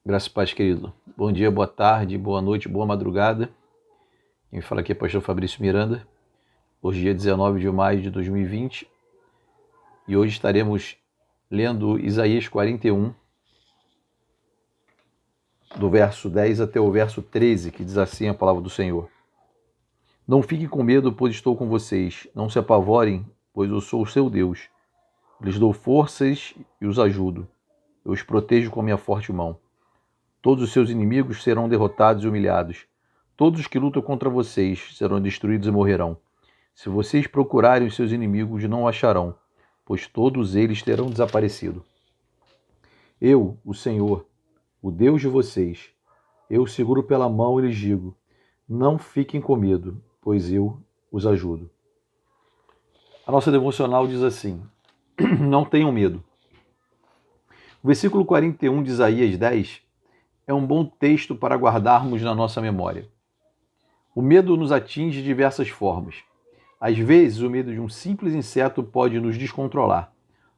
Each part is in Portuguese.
Graças e paz, querido. Bom dia, boa tarde, boa noite, boa madrugada. Quem fala aqui é o pastor Fabrício Miranda. Hoje, dia 19 de maio de 2020. E hoje estaremos lendo Isaías 41, do verso 10 até o verso 13, que diz assim a palavra do Senhor. Não fiquem com medo, pois estou com vocês. Não se apavorem, pois eu sou o seu Deus. Lhes dou forças e os ajudo. Eu os protejo com a minha forte mão. Todos os seus inimigos serão derrotados e humilhados. Todos os que lutam contra vocês serão destruídos e morrerão. Se vocês procurarem os seus inimigos, não o acharão, pois todos eles terão desaparecido. Eu, o Senhor, o Deus de vocês, eu os seguro pela mão e lhes digo: não fiquem com medo, pois eu os ajudo. A nossa devocional diz assim: não tenham medo. O versículo 41 de Isaías 10 é um bom texto para guardarmos na nossa memória. O medo nos atinge de diversas formas. Às vezes, o medo de um simples inseto pode nos descontrolar.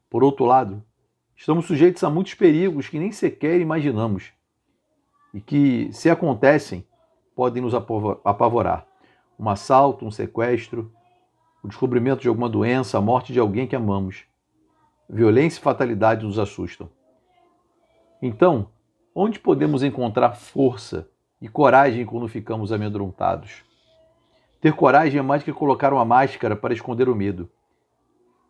Por outro lado, estamos sujeitos a muitos perigos que nem sequer imaginamos e que, se acontecem, podem nos apavorar. Um assalto, um sequestro, o descobrimento de alguma doença, a morte de alguém que amamos. Violência e fatalidade nos assustam. Então, onde podemos encontrar força e coragem quando ficamos amedrontados? Ter coragem é mais que colocar uma máscara para esconder o medo.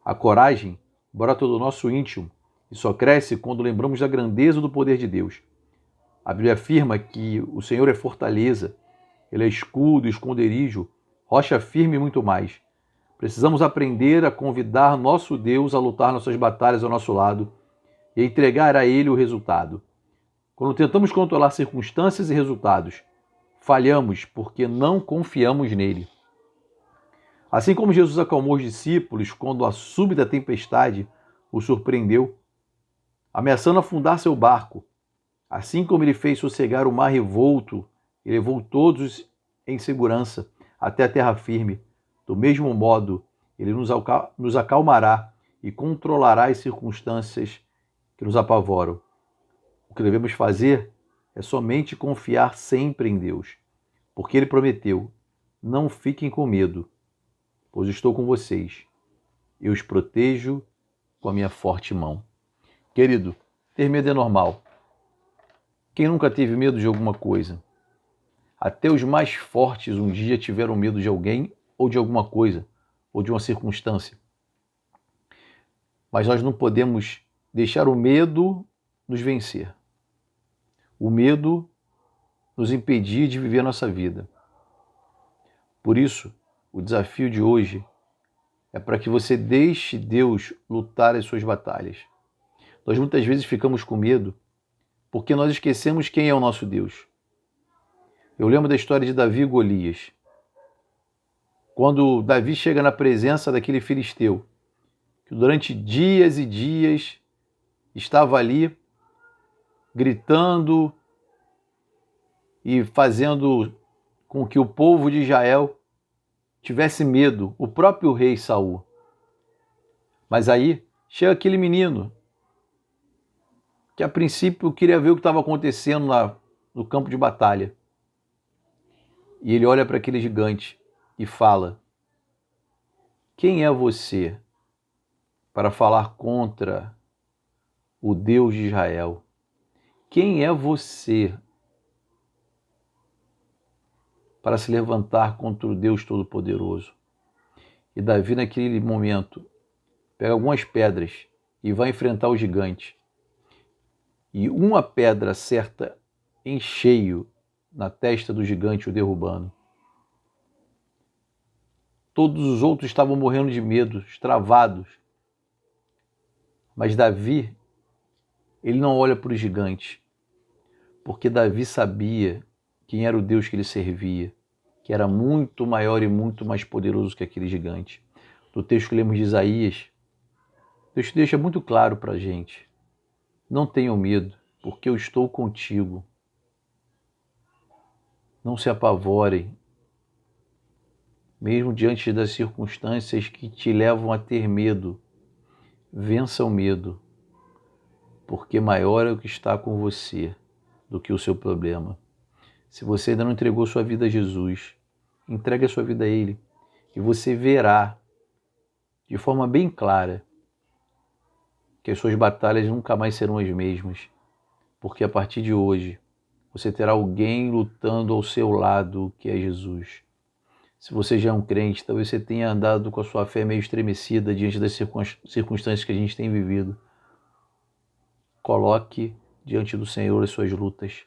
A coragem brota do nosso íntimo e só cresce quando lembramos da grandeza do poder de Deus. A Bíblia afirma que o Senhor é fortaleza, Ele é escudo, esconderijo, rocha firme e muito mais. Precisamos aprender a convidar nosso Deus a lutar nossas batalhas ao nosso lado e a entregar a Ele o resultado. Quando tentamos controlar circunstâncias e resultados, falhamos porque não confiamos nele. Assim como Jesus acalmou os discípulos quando a súbita tempestade o surpreendeu, ameaçando afundar seu barco, assim como ele fez sossegar o mar revolto e levou todos em segurança até a terra firme, do mesmo modo, ele nos acalmará e controlará as circunstâncias que nos apavoram. O que devemos fazer é somente confiar sempre em Deus, porque ele prometeu: não fiquem com medo, pois estou com vocês. Eu os protejo com a minha forte mão. Querido, ter medo é normal. Quem nunca teve medo de alguma coisa? Até os mais fortes um dia tiveram medo de alguém ou de alguma coisa, ou de uma circunstância. Mas nós não podemos deixar o medo nos vencer. O medo nos impedir de viver a nossa vida. Por isso, o desafio de hoje é para que você deixe Deus lutar as suas batalhas. Nós muitas vezes ficamos com medo porque nós esquecemos quem é o nosso Deus. Eu lembro da história de Davi e Golias. Quando Davi chega na presença daquele filisteu, que durante dias e dias estava ali gritando e fazendo com que o povo de Israel tivesse medo, o próprio rei Saul. Mas aí chega aquele menino que a princípio queria ver o que estava acontecendo lá no campo de batalha. E ele olha para aquele gigante e fala: quem é você para falar contra o Deus de Israel? Quem é você para se levantar contra o Deus Todo-Poderoso? E Davi, naquele momento, pega algumas pedras e vai enfrentar o gigante. E uma pedra acerta em cheio na testa do gigante, o derrubando. Todos os outros estavam morrendo de medo, travados. Mas Davi, ele não olha para o gigante, porque Davi sabia quem era o Deus que ele servia, que era muito maior e muito mais poderoso que aquele gigante. No texto que lemos de Isaías, Deus deixa muito claro para a gente: não tenham medo, porque eu estou contigo. Não se apavorem, mesmo diante das circunstâncias que te levam a ter medo. Vença o medo, porque maior é o que está com você do que o seu problema. Se você ainda não entregou sua vida a Jesus, entregue a sua vida a Ele e você verá de forma bem clara que as suas batalhas nunca mais serão as mesmas, porque a partir de hoje você terá alguém lutando ao seu lado, que é Jesus. Se você já é um crente, talvez você tenha andado com a sua fé meio estremecida diante das circunstâncias que a gente tem vivido. Coloque diante do Senhor as suas lutas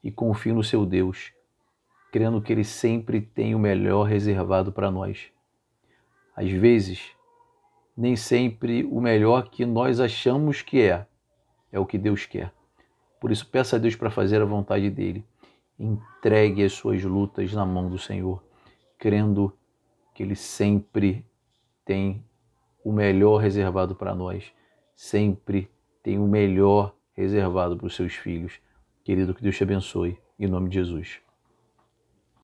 e confie no seu Deus, crendo que Ele sempre tem o melhor reservado para nós. Às vezes, nem sempre o melhor que nós achamos que é o que Deus quer. Por isso, peça a Deus para fazer a vontade dEle. Entregue as suas lutas na mão do Senhor, crendo que Ele sempre tem o melhor reservado para nós, sempre tem o melhor reservado para os seus filhos. Querido, que Deus te abençoe, em nome de Jesus.